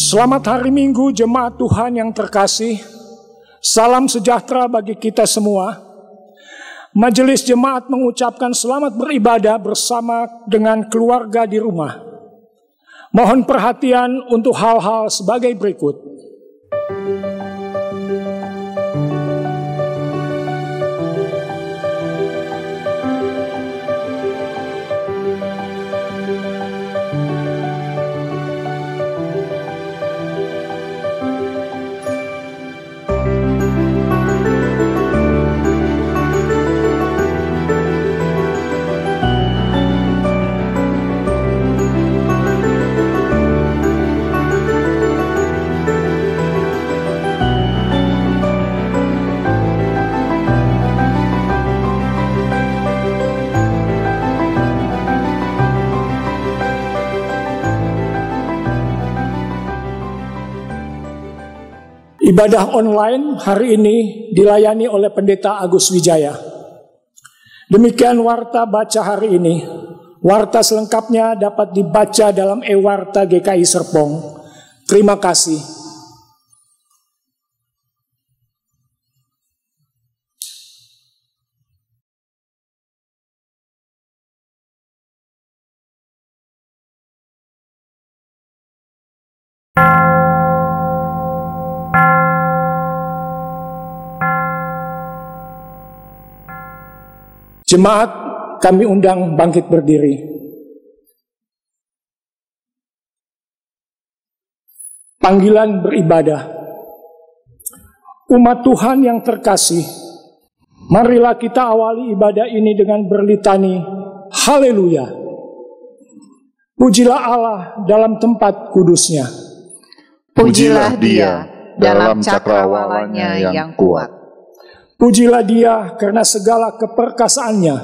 Selamat hari Minggu jemaat Tuhan yang terkasih. Salam sejahtera bagi kita semua. Majelis jemaat mengucapkan selamat beribadah bersama dengan keluarga di rumah. Mohon perhatian untuk hal-hal sebagai berikut. Ibadah online hari ini dilayani oleh Pendeta Agus Wijaya. Demikian warta baca hari ini. Warta selengkapnya dapat dibaca dalam e-warta GKI Serpong. Terima kasih. Jemaat, kami undang bangkit berdiri. Panggilan beribadah. Umat Tuhan yang terkasih, marilah kita awali ibadah ini dengan berlitani, haleluya. Pujilah Allah dalam tempat kudusnya. Pujilah Dia dalam cakrawalanya yang kuat. Pujilah Dia karena segala keperkasaannya.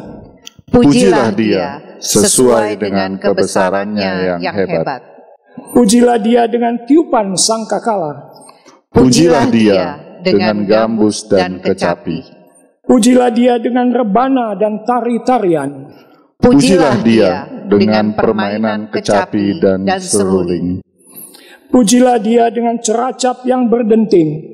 Pujilah Dia sesuai dengan kebesarannya yang hebat. Pujilah Dia dengan tiupan sangkakala. Pujilah Dia dengan gambus dan kecapi. Pujilah Dia dengan rebana dan tari-tarian. Pujilah Dia dengan permainan kecapi dan seruling. Pujilah Dia dengan ceracap yang berdenting.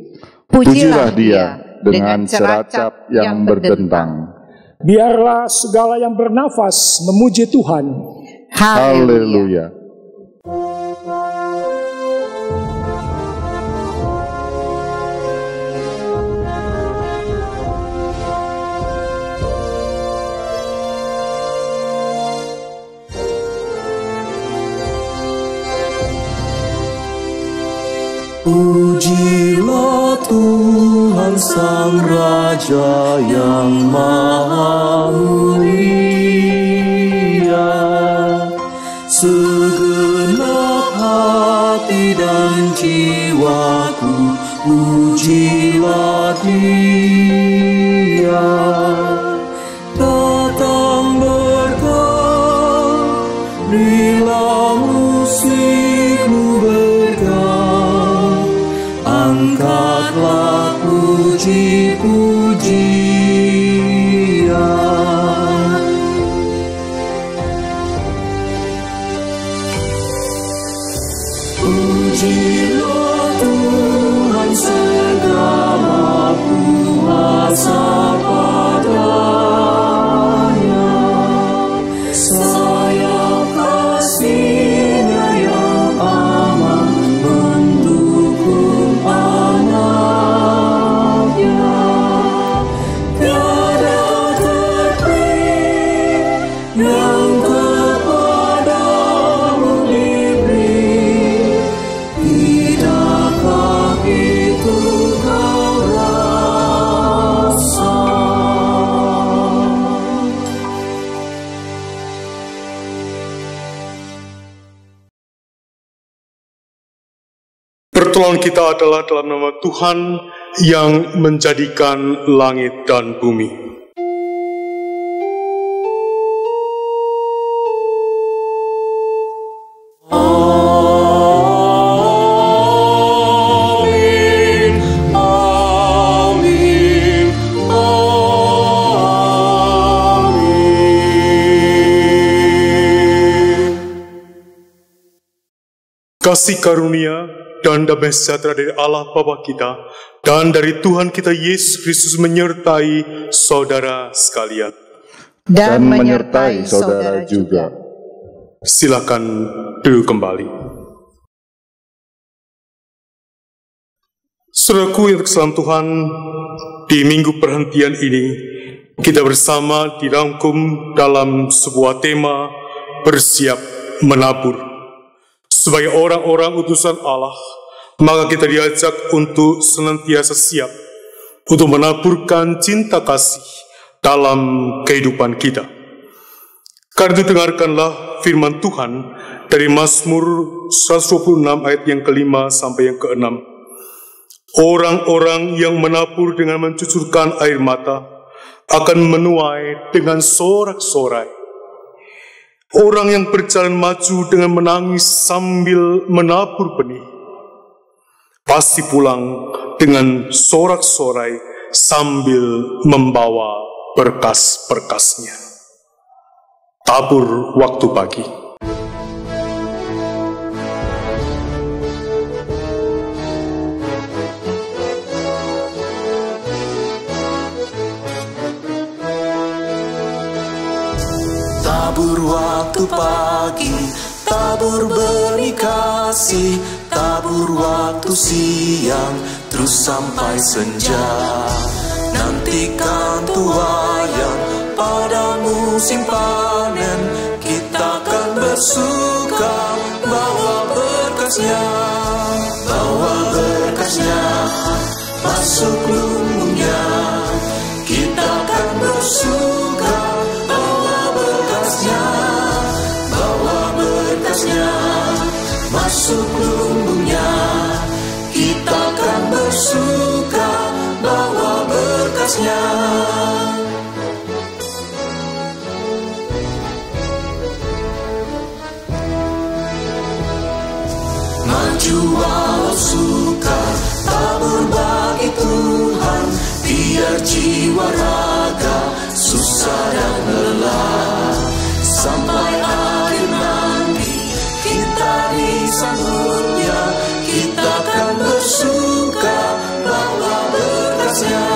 Pujilah Dia dengan ceracap yang berdentang. Biarlah segala yang bernafas memuji Tuhan. Haleluya. Pujilah Tuhan Sang Raja yang Maha Mulia, segenap hati dan jiwaku, pujilah Dia. Datang berkah, berilah musikmu berkah, angkatlah puji-pujian. Pujilah Tuhan segala puasa padanya, sayap kasih-Nya yang aman mendukung anaknya. Tiada terpilih yang kepadamu diberi, tidakkah itu kau rasa? Pertolongan kita adalah dalam nama Tuhan yang menjadikan langit dan bumi. Amin, amin, amin. Kasih karunia dan damai sejahtera dari Allah Bapa kita dan dari Tuhan kita Yesus Kristus menyertai saudara sekalian. Dan menyertai saudara juga. Silakan duduk kembali. Saudaraku yang terkesalam Tuhan, di minggu perhentian ini kita bersama dirangkum dalam sebuah tema bersiap menabur. Sebagai orang-orang utusan Allah, maka kita diajak untuk senantiasa siap untuk menaburkan cinta kasih dalam kehidupan kita. Karena itu dengarkanlah firman Tuhan dari Mazmur 126 ayat yang ke-5 sampai yang ke-6. Orang-orang yang menabur dengan mencucurkan air mata akan menuai dengan sorak-sorai. Orang yang berjalan maju dengan menangis sambil menabur benih, pasti pulang dengan sorak-sorai sambil membawa berkas-berkasnya. Tabur waktu pagi. Tabur waktu pagi, tabur benih kasih, tabur waktu siang, terus sampai senja. Nantikan tuayan pada musim panen, kita akan bersuka bawa berkasnya, masuk lumbungnya. Kita akan bersuka bawa berkasnya, masuk lumbungnya. Kita akan bersuka bawa berkasnya. Maju walau suka, tabur bagi Tuhan, biar jiwa raga susah dan lelah. Sampai akhir nanti kita disambutnya, kita akan bersuka bawa berkasnya,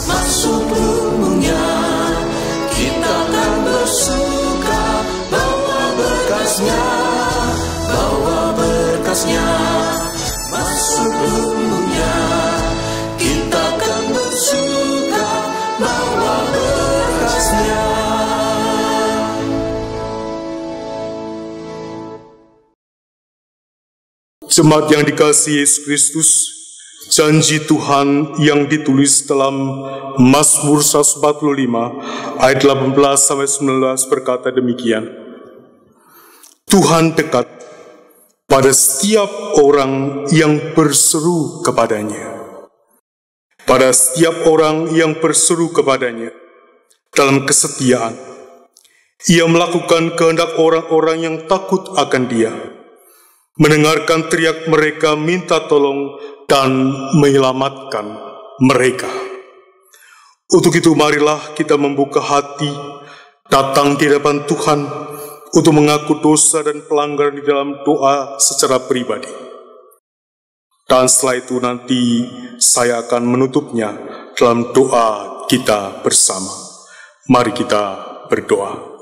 masuk lumbungnya. Kita akan bersuka bawa berkasnya, masuk lumbungnya. Kita akan bersuka bawa berkasnya. Jemaat yang dikasihi Yesus Kristus, janji Tuhan yang ditulis dalam Mazmur 145 ayat 18 sampai 19 berkata demikian. Tuhan dekat pada setiap orang yang berseru kepadanya. Pada setiap orang yang berseru kepadanya dalam kesetiaan. Ia melakukan kehendak orang-orang yang takut akan Dia, mendengarkan teriak mereka minta tolong dan menyelamatkan mereka. Untuk itu marilah kita membuka hati, datang di hadapan Tuhan untuk mengaku dosa dan pelanggaran di dalam doa secara pribadi. Dan setelah itu nanti saya akan menutupnya dalam doa kita bersama. Mari kita berdoa.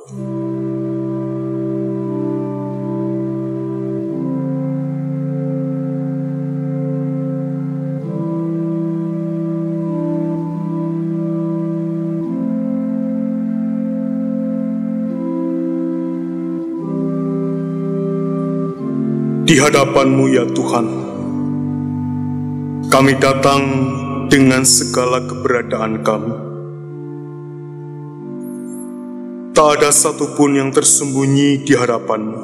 Di hadapan-Mu ya Tuhan, kami datang dengan segala keberadaan kami. Tak ada satupun yang tersembunyi di hadapan-Mu,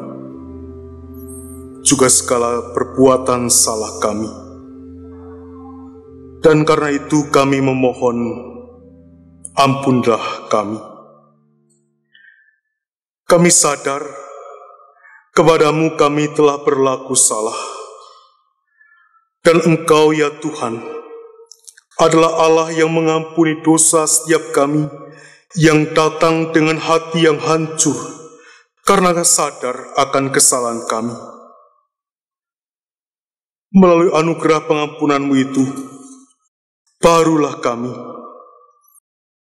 juga segala perbuatan salah kami. Dan karena itu kami memohon, ampunlah kami. Kami sadar kepadamu kami telah berlaku salah. Dan Engkau ya Tuhan adalah Allah yang mengampuni dosa setiap kami yang datang dengan hati yang hancur karena sadar akan kesalahan kami. Melalui anugerah pengampunan-Mu itu, barulah kami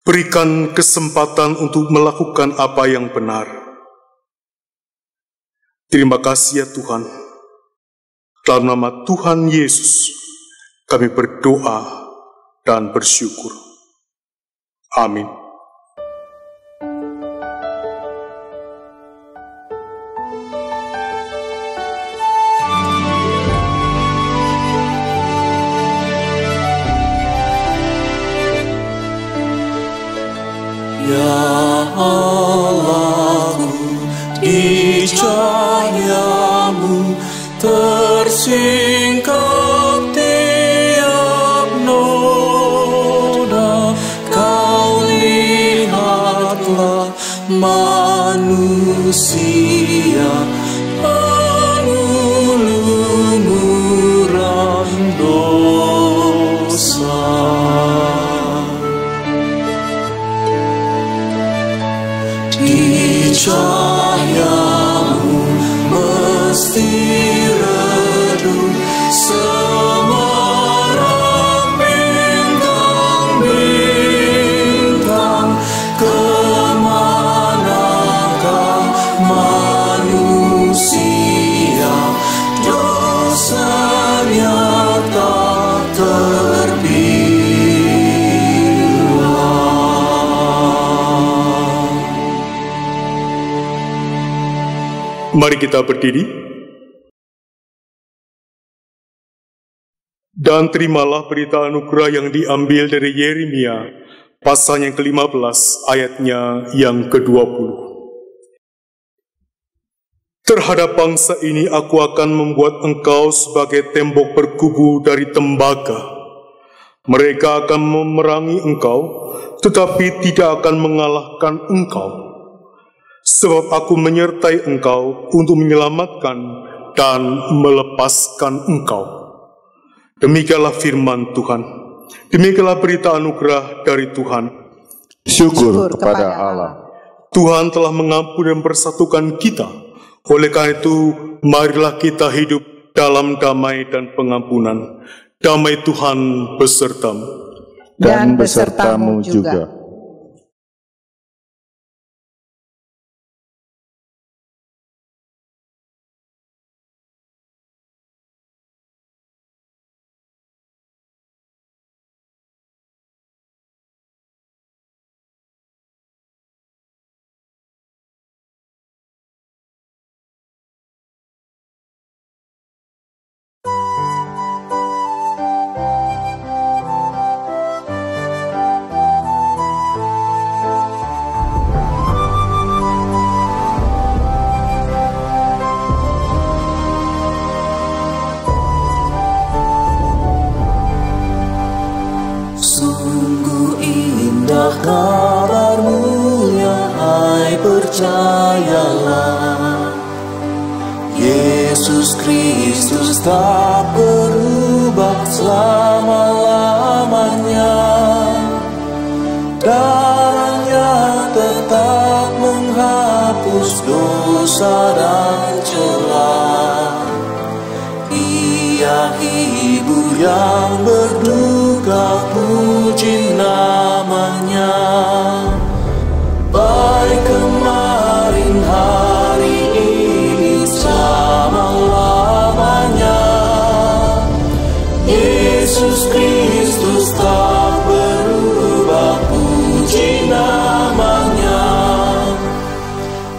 berikan kesempatan untuk melakukan apa yang benar. Terima kasih ya Tuhan. Dalam nama Tuhan Yesus, kami berdoa dan bersyukur. Amin. Ya Allahku, di cahayamu tersingkap tiap noda. Kau lihatlah manusia penuh lumuran dosa. Di cahayamu mesti redup semarak bintang-bintang. Kemanakah manusia dosanya tak terbilang. Mari kita berdiri dan terimalah berita anugerah yang diambil dari Yeremia, pasal yang ke-15, ayatnya yang ke-20. Terhadap bangsa ini aku akan membuat engkau sebagai tembok berkubu dari tembaga. Mereka akan memerangi engkau, tetapi tidak akan mengalahkan engkau. Sebab aku menyertai engkau untuk menyelamatkan dan melepaskan engkau. Demikianlah firman Tuhan. Demikianlah berita anugerah dari Tuhan. Syukur kepada Allah. Tuhan telah mengampuni dan mempersatukan kita. Oleh karena itu, marilah kita hidup dalam damai dan pengampunan. Damai Tuhan besertamu. Dan besertamu juga. Sungguh indah kabar-Mu ya, hai percayalah. Yesus Kristus tak berubah selama-lamanya. Darah-Nya tetap menghapus dosa dan celah. Ia hibur yang berduka, puji nama-Nya. Baik kemarin, hari ini, selama-lamanya. Yesus Kristus tak berubah, puji nama-Nya.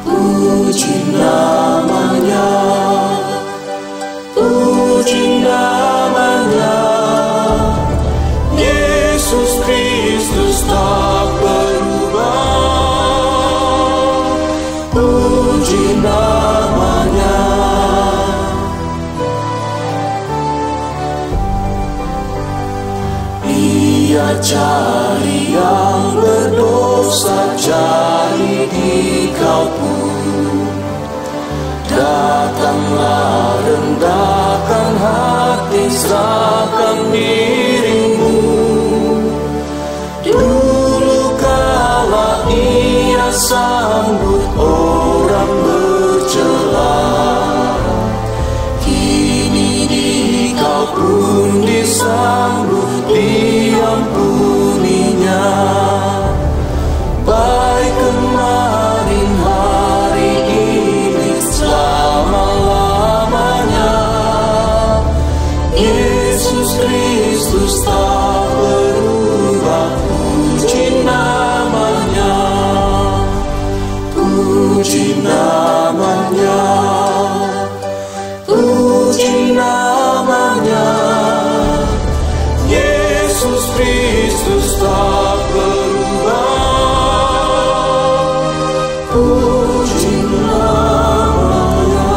Puji nama-Nya. Puji nama-Nya. Yesus Kristus tak berubah. Puji nama-Nya. Ia cari yang berdosa, cari dikau pun. Datanglah, rendahkan hati, serahkan dirimu. Dulu kala Ia sambut orang disambut diampuninya. Baik kemarin hari ini selama-lamanya. Yesus Kristus tak berubah, puji namanya, puji namanya, puji namanya. Yesus Kristus tak berubah, puji namanya.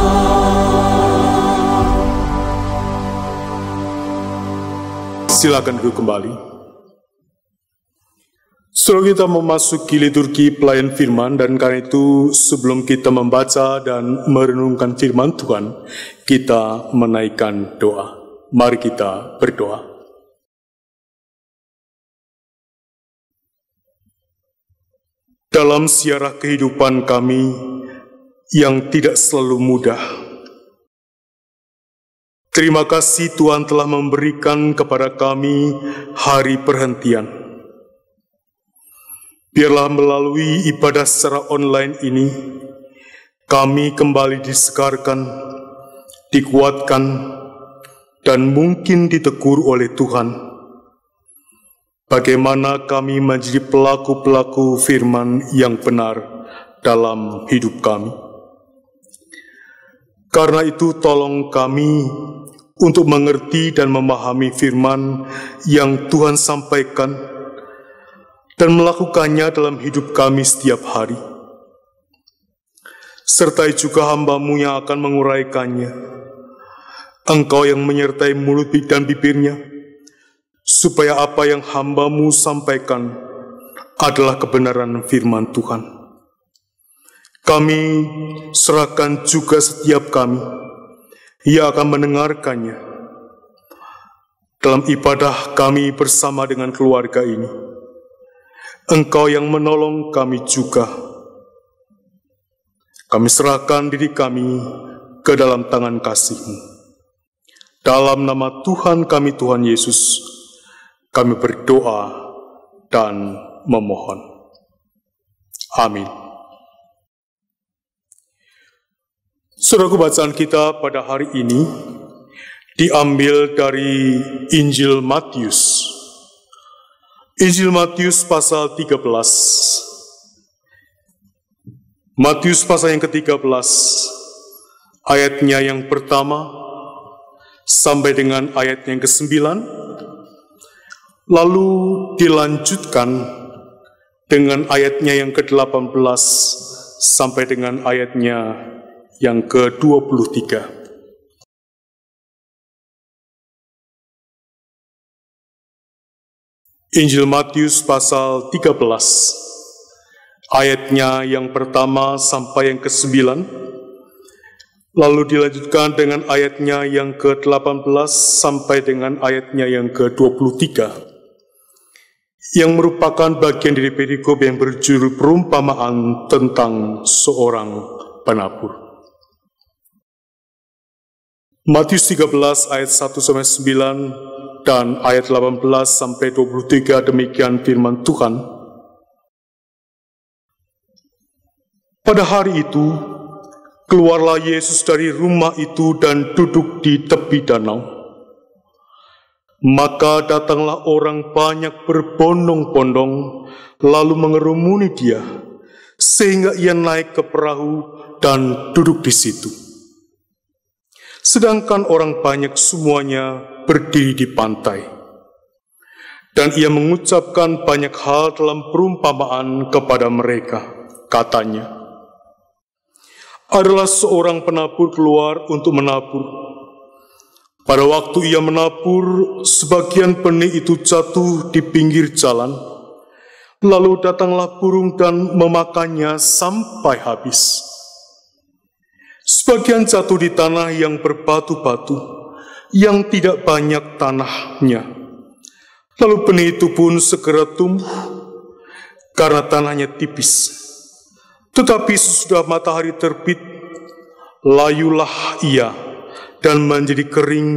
Silakan duduk kembali. Setelah kita memasuki liturgi pelayan firman, dan karena itu sebelum kita membaca dan merenungkan firman Tuhan, kita menaikkan doa. Mari kita berdoa. Dalam siarah kehidupan kami yang tidak selalu mudah, terima kasih Tuhan telah memberikan kepada kami hari perhentian. Biarlah melalui ibadah secara online ini, kami kembali disegarkan, dikuatkan, dan mungkin ditegur oleh Tuhan. Bagaimana kami menjadi pelaku-pelaku firman yang benar dalam hidup kami. Karena itu tolong kami untuk mengerti dan memahami firman yang Tuhan sampaikan, dan melakukannya dalam hidup kami setiap hari. Sertai juga hamba-Mu yang akan menguraikannya. Engkau yang menyertai mulut dan bibirnya, supaya apa yang hamba-Mu sampaikan adalah kebenaran firman Tuhan. Kami serahkan juga setiap kami yang akan mendengarkannya dalam ibadah kami bersama dengan keluarga ini. Engkau yang menolong kami juga. Kami serahkan diri kami ke dalam tangan kasih-Mu. Dalam nama Tuhan kami, Tuhan Yesus, kami berdoa dan memohon. Amin. Saudaraku, bacaan kita pada hari ini diambil dari Injil Matius. Injil Matius pasal 13. Matius pasal yang ke-13, ayatnya yang pertama sampai dengan ayat yang ke-9, lalu dilanjutkan dengan ayatnya yang ke-18 sampai dengan ayatnya yang ke-23. Injil Matius pasal 13, ayatnya yang pertama sampai yang ke-9, lalu dilanjutkan dengan ayatnya yang ke-18 sampai dengan ayatnya yang ke-23, yang merupakan bagian dari perikop yang berjudul perumpamaan tentang seorang penabur. Matius 13 ayat 1 sampai 9 dan ayat 18 sampai 23, demikian firman Tuhan. Pada hari itu, keluarlah Yesus dari rumah itu dan duduk di tepi danau. Maka datanglah orang banyak berbondong-bondong, lalu mengerumuni dia, sehingga ia naik ke perahu dan duduk di situ. Sedangkan orang banyak semuanya berdiri di pantai. Dan ia mengucapkan banyak hal dalam perumpamaan kepada mereka. Katanya, adalah seorang penabur keluar untuk menabur. Pada waktu ia menabur, sebagian benih itu jatuh di pinggir jalan. Lalu datanglah burung dan memakannya sampai habis. Sebagian jatuh di tanah yang berbatu-batu, yang tidak banyak tanahnya. Lalu benih itu pun segera tumbuh, karena tanahnya tipis. Tetapi sesudah matahari terbit, layulah ia dan menjadi kering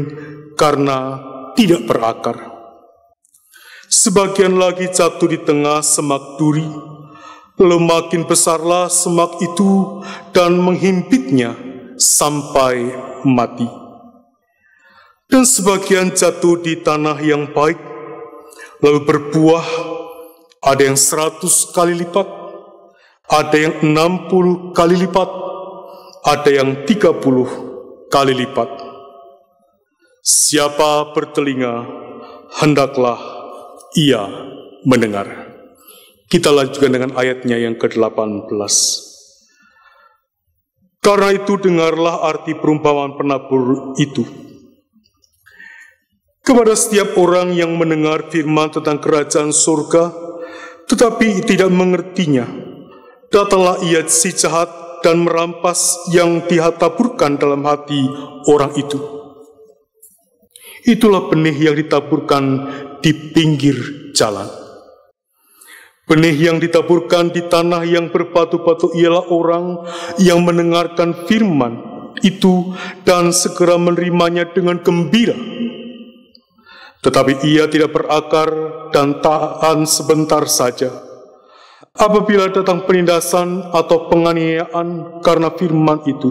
karena tidak berakar. Sebagian lagi jatuh di tengah semak duri, lalu makin besarlah semak itu dan menghimpitnya sampai mati. Dan sebagian jatuh di tanah yang baik, lalu berbuah, ada yang 100 kali lipat, ada yang 60 kali lipat, ada yang 30 kali lipat. Siapa bertelinga, hendaklah ia mendengar. Kita lanjutkan dengan ayatnya yang ke-18. Karena itu dengarlah arti perumpamaan penabur itu. Kepada setiap orang yang mendengar firman tentang kerajaan surga, tetapi tidak mengertinya, datanglah ia si jahat dan merampas yang ditaburkan dalam hati orang itu. Itulah benih yang ditaburkan di pinggir jalan. Benih yang ditaburkan di tanah yang berbatu-batu ialah orang yang mendengarkan firman itu dan segera menerimanya dengan gembira. Tetapi ia tidak berakar dan tahan sebentar saja. Apabila datang penindasan atau penganiayaan karena firman itu,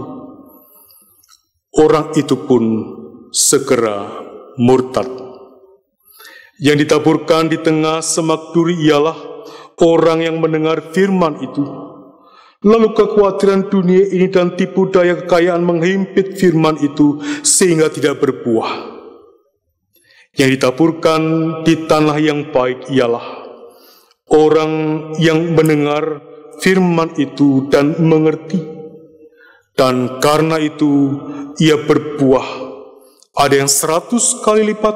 orang itu pun segera murtad. Yang ditaburkan di tengah semak duri ialah orang yang mendengar firman itu, lalu kekhawatiran dunia ini dan tipu daya kekayaan menghimpit firman itu sehingga tidak berbuah. Yang ditaburkan di tanah yang baik ialah orang yang mendengar firman itu dan mengerti, dan karena itu ia berbuah, ada yang 100 kali lipat,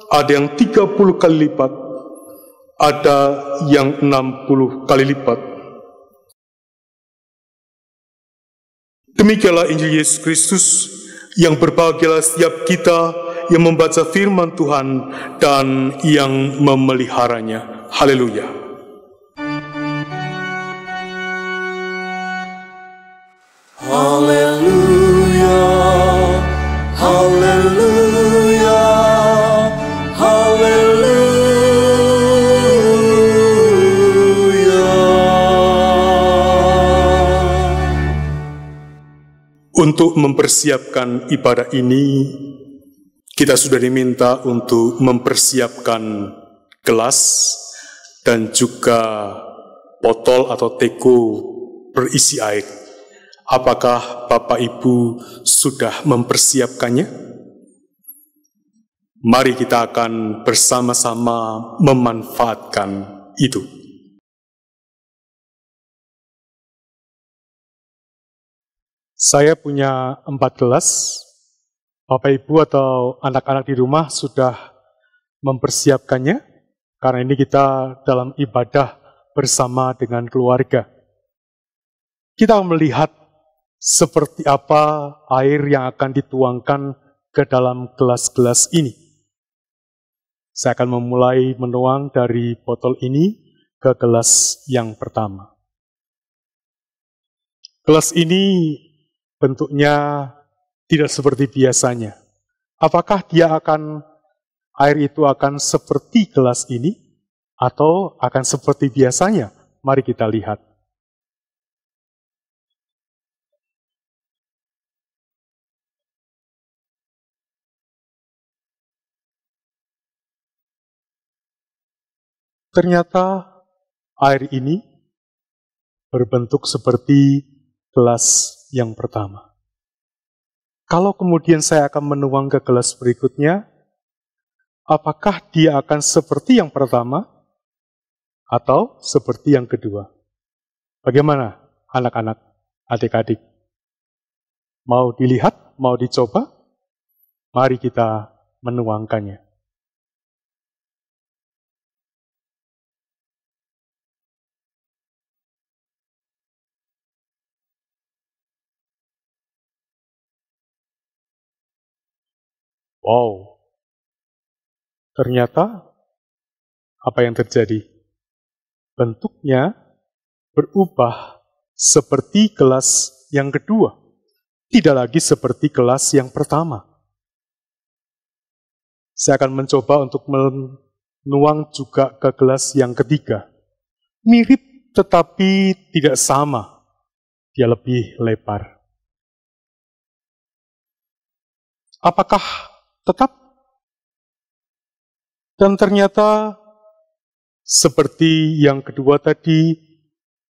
ada yang 30 kali lipat, ada yang 60 kali lipat. Demikianlah Injil Yesus Kristus, yang berbahagialah setiap kita yang membaca firman Tuhan dan yang memeliharanya. Haleluya. Haleluya, haleluya, haleluya. Untuk mempersiapkan ibadah ini, kita sudah diminta untuk mempersiapkan gelas dan juga botol atau teko berisi air. Apakah Bapak Ibu sudah mempersiapkannya? Mari kita akan bersama-sama memanfaatkan itu. Saya punya 4 gelas. Bapak Ibu atau anak-anak di rumah sudah mempersiapkannya, karena ini kita dalam ibadah bersama dengan keluarga. Kita melihat seperti apa air yang akan dituangkan ke dalam gelas-gelas ini. Saya akan memulai menuang dari botol ini ke gelas yang pertama. Gelas ini bentuknya tidak seperti biasanya. Apakah air itu akan seperti gelas ini atau akan seperti biasanya? Mari kita lihat. Ternyata air ini berbentuk seperti gelas yang pertama. Kalau kemudian saya akan menuang ke gelas berikutnya, apakah dia akan seperti yang pertama atau seperti yang kedua? Bagaimana anak-anak, adik-adik? Mau dilihat, mau dicoba? Mari kita menuangkannya. Wow, ternyata apa yang terjadi? Bentuknya berubah seperti gelas yang kedua, tidak lagi seperti gelas yang pertama. Saya akan mencoba untuk menuang juga ke gelas yang ketiga. Mirip tetapi tidak sama. Dia lebih lebar. Apakah tetap? Dan ternyata seperti yang kedua tadi,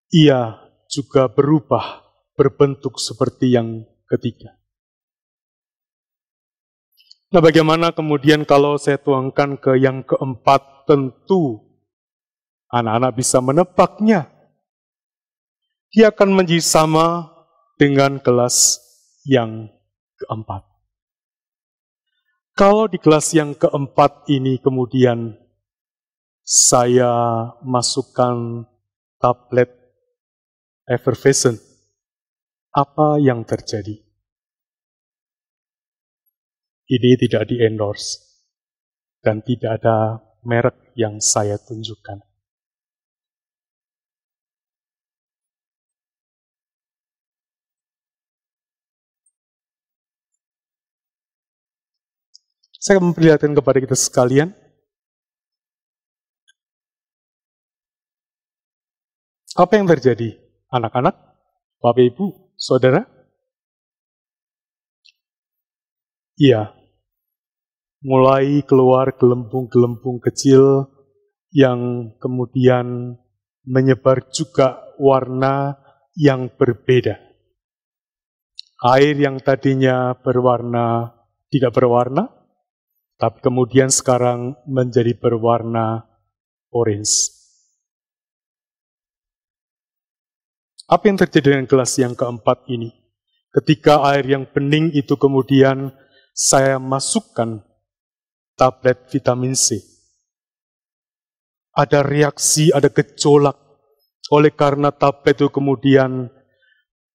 ia juga berubah, berbentuk seperti yang ketiga. Nah, bagaimana kemudian kalau saya tuangkan ke yang keempat? Tentu anak-anak bisa menebaknya. Dia akan menjadi sama dengan gelas yang keempat. Kalau di gelas yang keempat ini kemudian saya masukkan tablet effervescent, apa yang terjadi? Ini tidak di-endorse dan tidak ada merek yang saya tunjukkan. Saya memperlihatkan kepada kita sekalian. Apa yang terjadi? Anak-anak, Bapak Ibu, Saudara? Iya, mulai keluar gelembung-gelembung kecil yang kemudian menyebar juga warna yang berbeda. Air yang tadinya berwarna tidak berwarna, tapi kemudian sekarang menjadi berwarna orange. Apa yang terjadi dengan gelas yang keempat ini? Ketika air yang bening itu kemudian saya masukkan tablet vitamin C. Ada reaksi, ada gejolak. Oleh karena tablet itu kemudian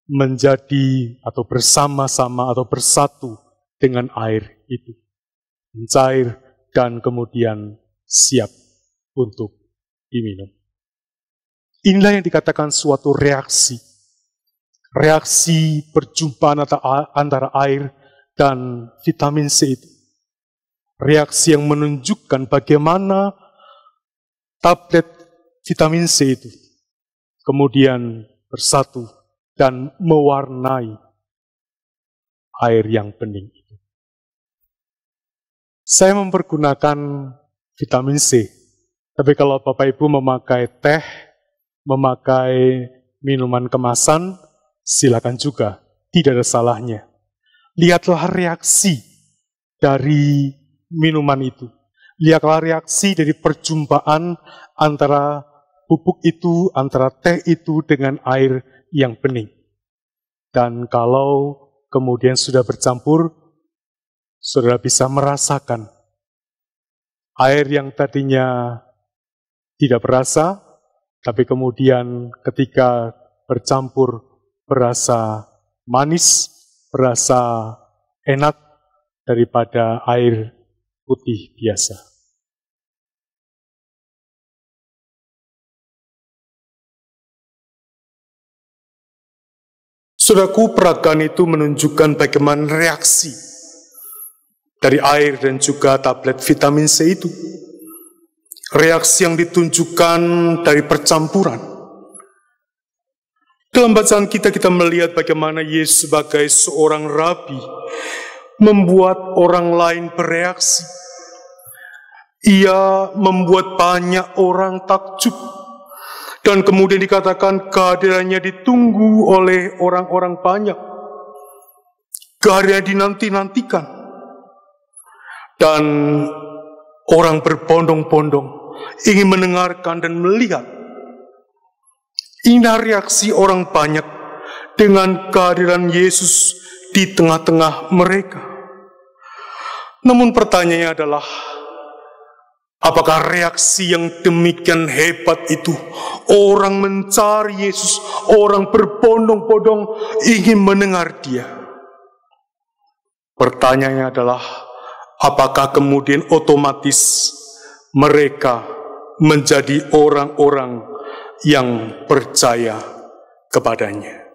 menjadi atau bersama-sama atau bersatu dengan air itu. Mencair dan kemudian siap untuk diminum. Inilah yang dikatakan suatu reaksi. Reaksi perjumpaan antara air dan vitamin C itu. Reaksi yang menunjukkan bagaimana tablet vitamin C itu kemudian bersatu dan mewarnai air yang bening itu. Saya mempergunakan vitamin C, tapi kalau Bapak Ibu memakai teh, memakai minuman kemasan, silakan juga, tidak ada salahnya. Lihatlah reaksi dari minuman itu. Lihatlah reaksi dari perjumpaan antara pupuk itu, antara teh itu dengan air yang bening. Dan kalau kemudian sudah bercampur, saudara bisa merasakan air yang tadinya tidak berasa, tapi kemudian ketika bercampur berasa manis, berasa enak daripada air putih biasa. Saudaraku, peragaan itu menunjukkan bagaimana reaksi dari air dan juga tablet vitamin C itu. Reaksi yang ditunjukkan dari percampuran. Dalam bacaan kita melihat bagaimana Yesus sebagai seorang rabi membuat orang lain bereaksi. Ia membuat banyak orang takjub. Dan kemudian dikatakan kehadirannya ditunggu oleh orang-orang banyak. Kehadirannya dinanti-nantikan. Dan orang berbondong-bondong ingin mendengarkan dan melihat. Inilah reaksi orang banyak dengan kehadiran Yesus di tengah-tengah mereka. Namun pertanyaannya adalah, apakah reaksi yang demikian hebat itu, orang mencari Yesus, orang berbondong-bondong ingin mendengar Dia? Pertanyaannya adalah, apakah kemudian otomatis mereka menjadi orang-orang yang percaya kepadanya?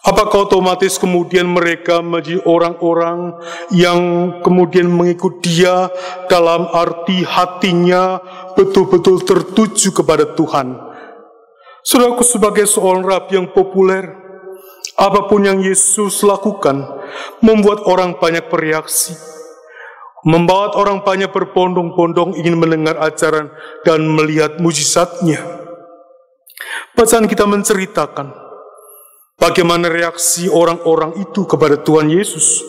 Apakah otomatis kemudian mereka menjadi orang-orang yang kemudian mengikut Dia dalam arti hatinya betul-betul tertuju kepada Tuhan? Saudaraku, sebagai seorang rabi yang populer, apapun yang Yesus lakukan membuat orang banyak bereaksi, membuat orang banyak berbondong-bondong ingin mendengar ajaran dan melihat mujizatnya. Bacaan kita menceritakan bagaimana reaksi orang-orang itu kepada Tuhan Yesus.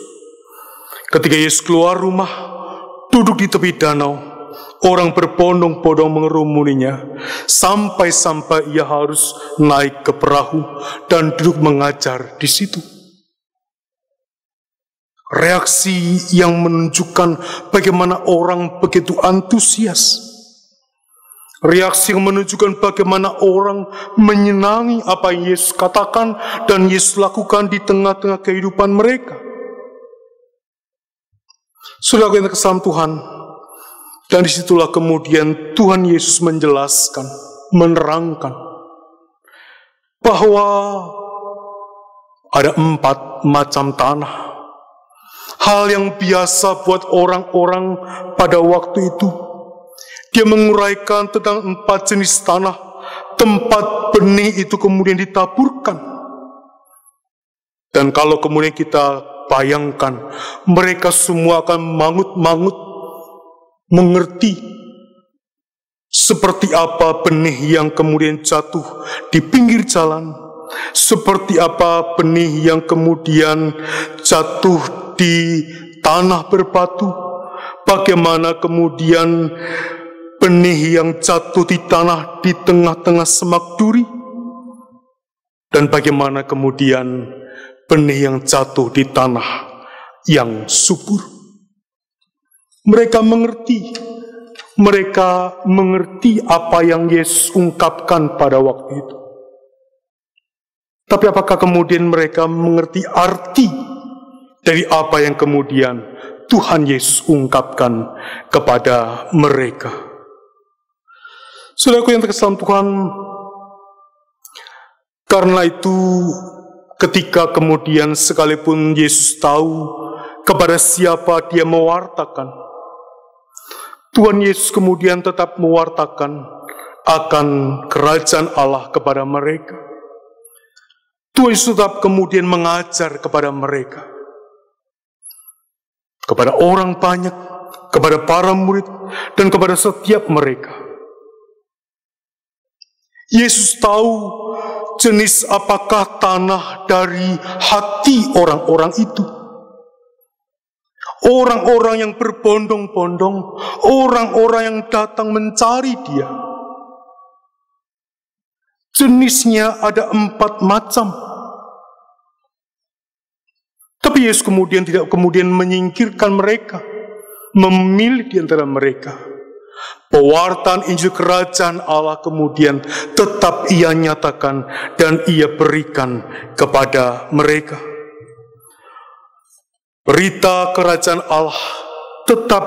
Ketika Yesus keluar rumah, duduk di tepi danau, orang berbondong-bondong mengerumuninya, sampai-sampai ia harus naik ke perahu dan duduk mengajar di situ. Reaksi yang menunjukkan bagaimana orang begitu antusias. Reaksi yang menunjukkan bagaimana orang menyenangi apa yang Yesus katakan dan Yesus lakukan di tengah-tengah kehidupan mereka. Saudara yang terkasih Tuhan, dan disitulah kemudian Tuhan Yesus menjelaskan, menerangkan bahwa ada 4 macam tanah. Hal yang biasa buat orang-orang pada waktu itu. Dia menguraikan tentang 4 jenis tanah, tempat benih itu kemudian ditaburkan. Dan kalau kemudian kita bayangkan, mereka semua akan mangut-mangut, mengerti seperti apa benih yang kemudian jatuh di pinggir jalan, seperti apa benih yang kemudian jatuh di tanah berbatu, bagaimana kemudian benih yang jatuh di tanah di tengah-tengah semak duri, dan bagaimana kemudian benih yang jatuh di tanah yang subur. Mereka mengerti apa yang Yesus ungkapkan pada waktu itu. Tapi apakah kemudian mereka mengerti arti dari apa yang kemudian Tuhan Yesus ungkapkan kepada mereka? Saudaraku yang terkasih Tuhan, karena itu ketika kemudian sekalipun Yesus tahu kepada siapa Dia mewartakan, Tuhan Yesus kemudian tetap mewartakan akan kerajaan Allah kepada mereka. Tuhan Yesus tetap kemudian mengajar kepada mereka, kepada orang banyak, kepada para murid, dan kepada setiap mereka. Yesus tahu jenis apakah tanah dari hati orang-orang itu. Orang-orang yang berbondong-bondong, orang-orang yang datang mencari Dia. Jenisnya ada 4 macam. Tapi Yesus kemudian tidak menyingkirkan mereka, memilih di antara mereka. Pewartaan Injil Kerajaan Allah kemudian tetap Ia nyatakan dan Ia berikan kepada mereka. Berita Kerajaan Allah tetap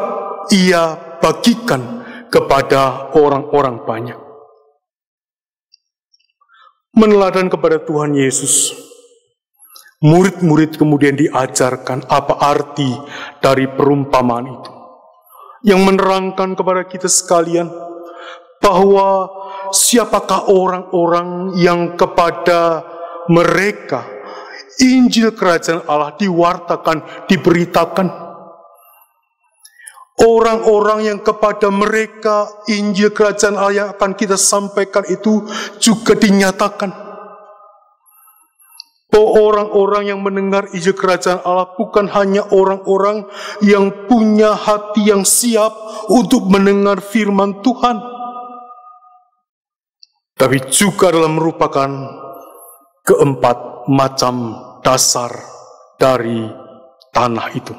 Ia bagikan kepada orang-orang banyak. Meneladan kepada Tuhan Yesus, murid-murid kemudian diajarkan apa arti dari perumpamaan itu, yang menerangkan kepada kita sekalian bahwa siapakah orang-orang yang kepada mereka Injil Kerajaan Allah diwartakan, diberitakan. Orang-orang yang kepada mereka Injil Kerajaan Allah yang akan kita sampaikan itu juga dinyatakan. Bahwa orang-orang yang mendengar Injil Kerajaan Allah bukan hanya orang-orang yang punya hati yang siap untuk mendengar firman Tuhan, tapi juga adalah merupakan 4 macam dasar dari tanah itu.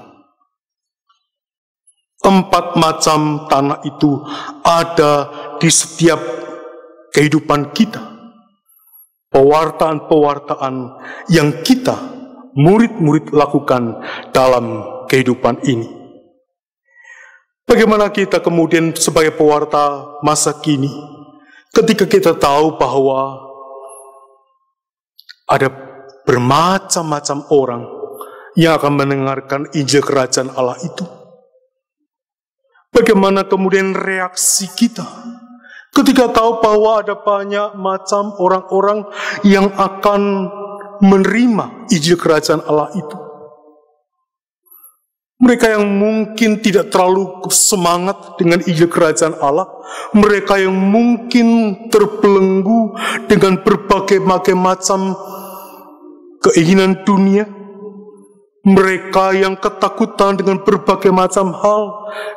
4 macam tanah itu ada di setiap kehidupan kita. Pewartaan-pewartaan yang kita, murid-murid, lakukan dalam kehidupan ini. Bagaimana kita kemudian sebagai pewarta masa kini, ketika kita tahu bahwa ada bermacam-macam orang yang akan mendengarkan Injil Kerajaan Allah itu. Bagaimana kemudian reaksi kita ketika tahu bahwa ada banyak macam orang-orang yang akan menerima Injil Kerajaan Allah itu? Mereka yang mungkin tidak terlalu semangat dengan Injil Kerajaan Allah, mereka yang mungkin terbelenggu dengan berbagai macam keinginan dunia, mereka yang ketakutan dengan berbagai macam hal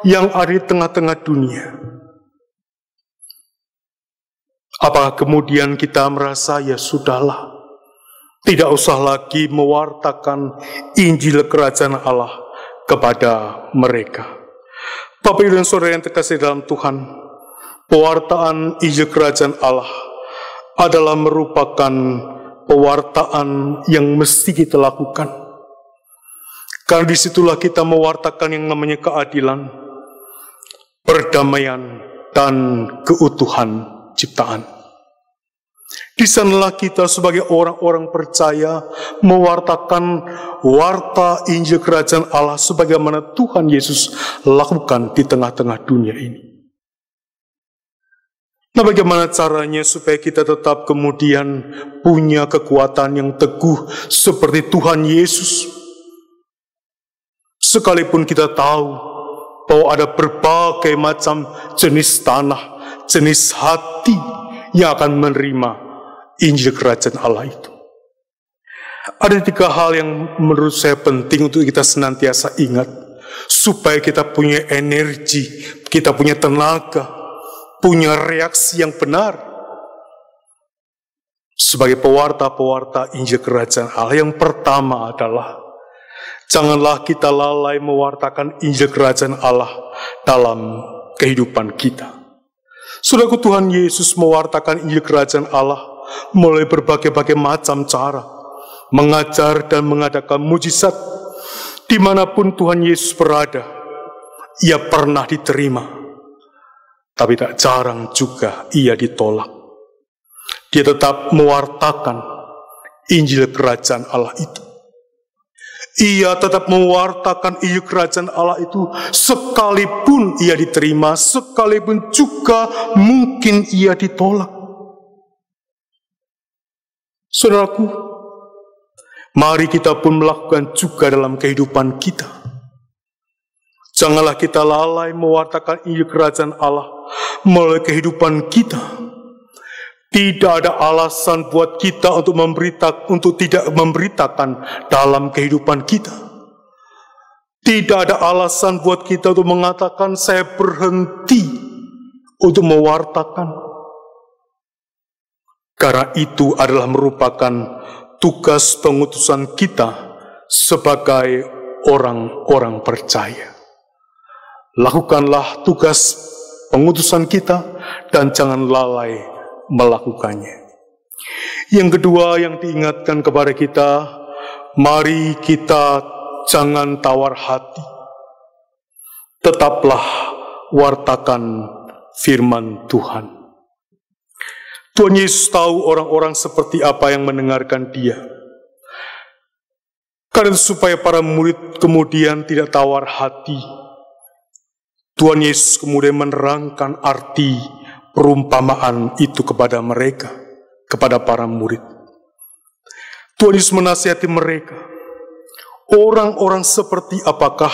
yang ada di tengah-tengah dunia. Apakah kemudian kita merasa, ya sudahlah, tidak usah lagi mewartakan Injil Kerajaan Allah kepada mereka? Bapak Ibu dan Saudara yang terkasih dalam Tuhan, pewartaan Injil Kerajaan Allah adalah merupakan pewartaan yang mesti kita lakukan. Karena disitulah kita mewartakan yang namanya keadilan, perdamaian, dan keutuhan ciptaan. Di sanalah kita sebagai orang-orang percaya mewartakan warta Injil Kerajaan Allah sebagaimana Tuhan Yesus lakukan di tengah-tengah dunia ini. Nah, bagaimana caranya supaya kita tetap kemudian punya kekuatan yang teguh seperti Tuhan Yesus? Sekalipun kita tahu bahwa ada berbagai macam jenis tanah, jenis hati yang akan menerima Injil Kerajaan Allah itu. Ada 3 hal yang menurut saya penting untuk kita senantiasa ingat, supaya kita punya energi, kita punya tenaga, punya reaksi yang benar sebagai pewarta-pewarta Injil Kerajaan Allah. Yang pertama adalah, janganlah kita lalai mewartakan Injil Kerajaan Allah dalam kehidupan kita. Saudaraku, Tuhan Yesus mewartakan Injil Kerajaan Allah melalui berbagai macam cara, mengajar dan mengadakan mujizat. Dimanapun Tuhan Yesus berada, ia pernah diterima, tapi tak jarang juga ia ditolak. Dia tetap mewartakan Injil Kerajaan Allah itu. Ia tetap mewartakan Injil Kerajaan Allah itu sekalipun ia diterima, sekalipun juga mungkin ia ditolak. Saudaraku, mari kita pun melakukan juga dalam kehidupan kita. Janganlah kita lalai mewartakan Injil Kerajaan Allah melalui kehidupan kita. Tidak ada alasan buat kita untuk tidak memberitakan dalam kehidupan kita. Tidak ada alasan buat kita untuk mengatakan saya berhenti untuk mewartakan. Karena itu adalah merupakan tugas pengutusan kita sebagai orang-orang percaya. Lakukanlah tugas pengutusan kita dan jangan lalai melakukannya. Yang kedua yang diingatkan kepada kita, mari kita jangan tawar hati. Tetaplah wartakan firman Tuhan. Tuhan Yesus tahu orang-orang seperti apa yang mendengarkan dia. Karena supaya para murid kemudian tidak tawar hati, Tuhan Yesus kemudian menerangkan arti perumpamaan itu kepada mereka, kepada para murid. Tuhan Yesus menasihati mereka, orang-orang seperti apakah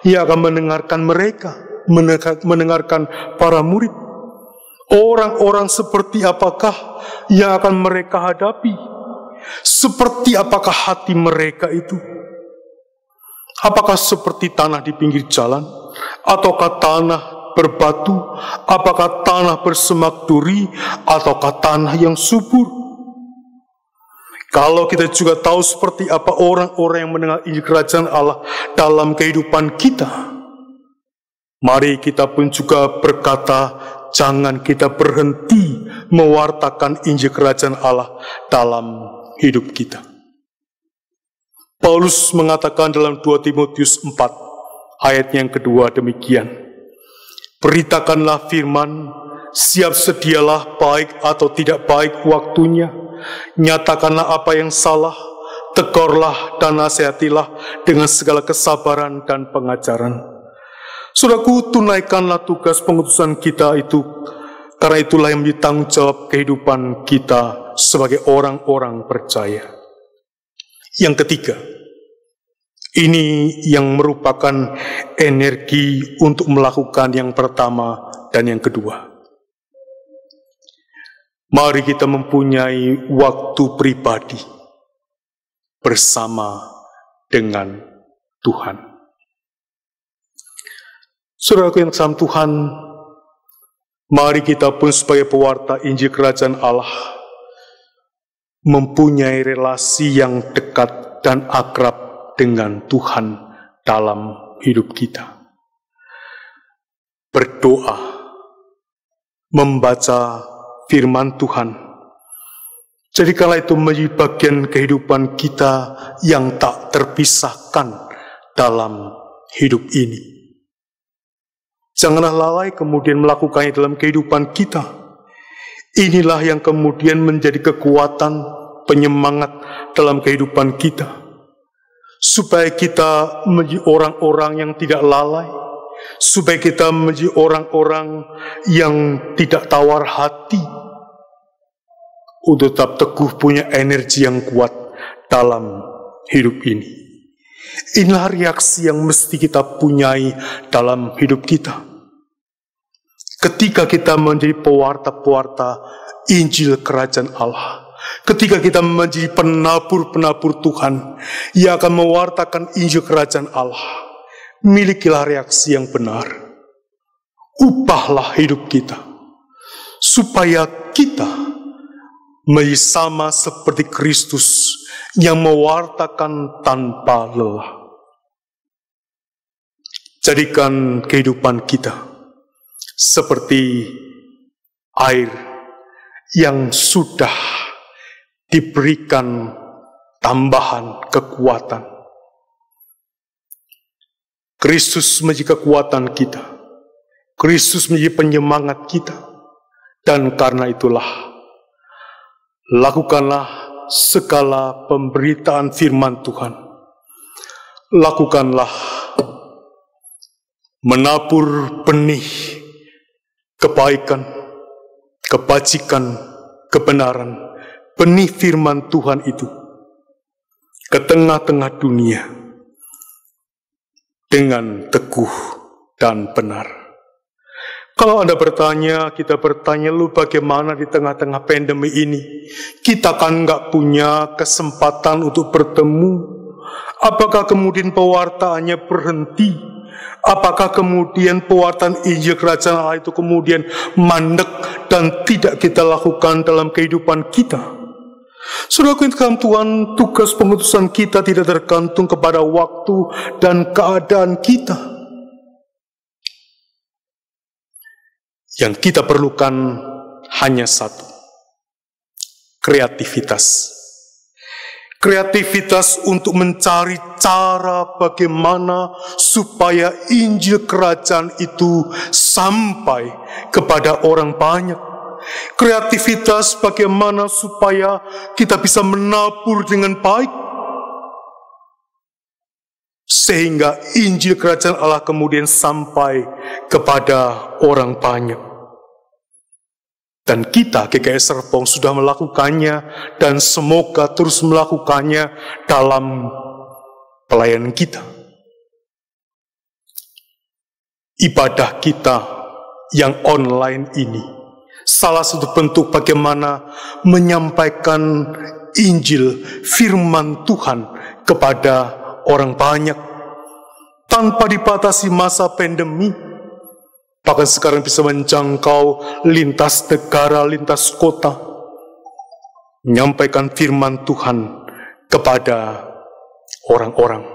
yang akan mendengarkan mereka, mendengarkan para murid? Orang-orang seperti apakah yang akan mereka hadapi? Seperti apakah hati mereka itu? Apakah seperti tanah di pinggir jalan? Ataukah tanah berbatu? Apakah tanah bersemak duri? Ataukah tanah yang subur? Kalau kita juga tahu seperti apa orang-orang yang mendengar Injil Kerajaan Allah dalam kehidupan kita, mari kita pun juga berkata, jangan kita berhenti mewartakan Injil Kerajaan Allah dalam hidup kita. Paulus mengatakan dalam 2 Timotius 4 ayat yang kedua demikian, beritakanlah firman, siap sedialah baik atau tidak baik waktunya, nyatakanlah apa yang salah, tegurlah dan nasihatilah dengan segala kesabaran dan pengajaran. Saudaraku, tunaikanlah tugas pengutusan kita itu, karena itulah yang menjadi tanggung jawab kehidupan kita sebagai orang-orang percaya. Yang ketiga, ini yang merupakan energi untuk melakukan yang pertama dan yang kedua. Mari kita mempunyai waktu pribadi bersama dengan Tuhan. Saudaraku yang sama Tuhan, mari kita pun sebagai pewarta Injil Kerajaan Allah mempunyai relasi yang dekat dan akrab dengan Tuhan dalam hidup kita. Berdoa, membaca firman Tuhan, jadikanlah itu menjadi bagian kehidupan kita yang tak terpisahkan dalam hidup ini. Janganlah lalai kemudian melakukannya dalam kehidupan kita. Inilah yang kemudian menjadi kekuatan, penyemangat dalam kehidupan kita. Supaya kita menjadi orang-orang yang tidak lalai. Supaya kita menjadi orang-orang yang tidak tawar hati. Untuk tetap teguh punya energi yang kuat dalam hidup ini. Inilah reaksi yang mesti kita punyai dalam hidup kita. Ketika kita menjadi pewarta-pewarta Injil Kerajaan Allah, ketika kita menjadi penabur-penabur Tuhan yang akan mewartakan Injil Kerajaan Allah, milikilah reaksi yang benar. Ubahlah hidup kita, supaya kita menjadi sama seperti Kristus yang mewartakan tanpa lelah. Jadikan kehidupan kita seperti air yang sudah diberikan tambahan kekuatan. Kristus menjadi kekuatan kita. Kristus menjadi penyemangat kita. Dan karena itulah, lakukanlah segala pemberitaan firman Tuhan. Lakukanlah menabur benih kebaikan, kebajikan, kebenaran, benih firman Tuhan itu ke tengah-tengah dunia dengan teguh dan benar. Kalau Anda bertanya, kita bertanya, lu bagaimana di tengah-tengah pandemi ini? Kita kan nggak punya kesempatan untuk bertemu. Apakah kemudian pewartaannya berhenti? Apakah kemudian pewartaan Injil Kerajaan Allah itu kemudian mandek dan tidak kita lakukan dalam kehidupan kita? Saudaraku yang dikasihi Tuhan, tugas pengutusan kita tidak tergantung kepada waktu dan keadaan kita. Yang kita perlukan hanya satu, kreativitas. Kreativitas untuk mencari cara bagaimana supaya Injil Kerajaan itu sampai kepada orang banyak. Kreativitas bagaimana supaya kita bisa menabur dengan baik. Sehingga Injil Kerajaan Allah kemudian sampai kepada orang banyak. Dan kita, GKS Serpong, sudah melakukannya dan semoga terus melakukannya dalam pelayanan kita. Ibadah kita yang online ini salah satu bentuk bagaimana menyampaikan Injil, firman Tuhan kepada orang banyak tanpa dibatasi masa pandemi. Bahkan sekarang bisa menjangkau lintas negara, lintas kota. Menyampaikan firman Tuhan kepada orang-orang,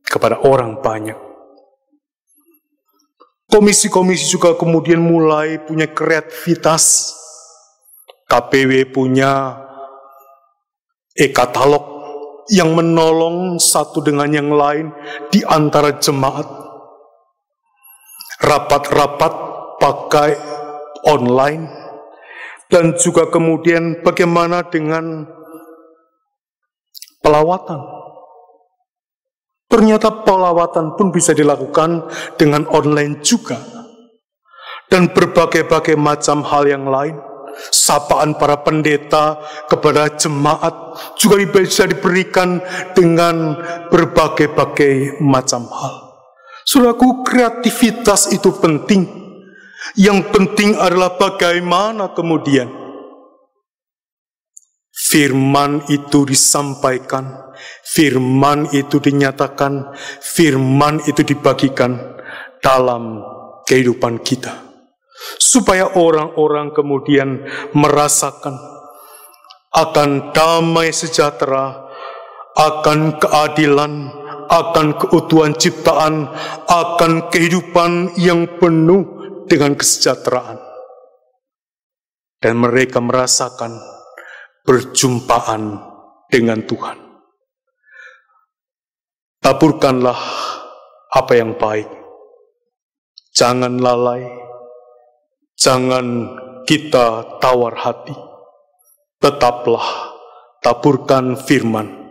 kepada orang banyak. Komisi-komisi juga kemudian mulai punya kreativitas. KPW punya e-katalog yang menolong satu dengan yang lain di antara jemaat. Rapat-rapat pakai online, dan juga kemudian bagaimana dengan pelawatan. Ternyata pelawatan pun bisa dilakukan dengan online juga. Dan berbagai-bagai macam hal yang lain. Sapaan para pendeta kepada jemaat juga bisa diberikan dengan berbagai-bagai macam hal. Saudaraku, kreativitas itu penting. Yang penting adalah bagaimana kemudian firman itu disampaikan, firman itu dinyatakan, firman itu dibagikan dalam kehidupan kita. Supaya orang-orang kemudian merasakan akan damai sejahtera, akan keadilan, akan keutuhan ciptaan, akan kehidupan yang penuh dengan kesejahteraan. Dan mereka merasakan perjumpaan dengan Tuhan. Taburkanlah apa yang baik. Jangan lalai, jangan kita tawar hati. Tetaplah taburkan firman,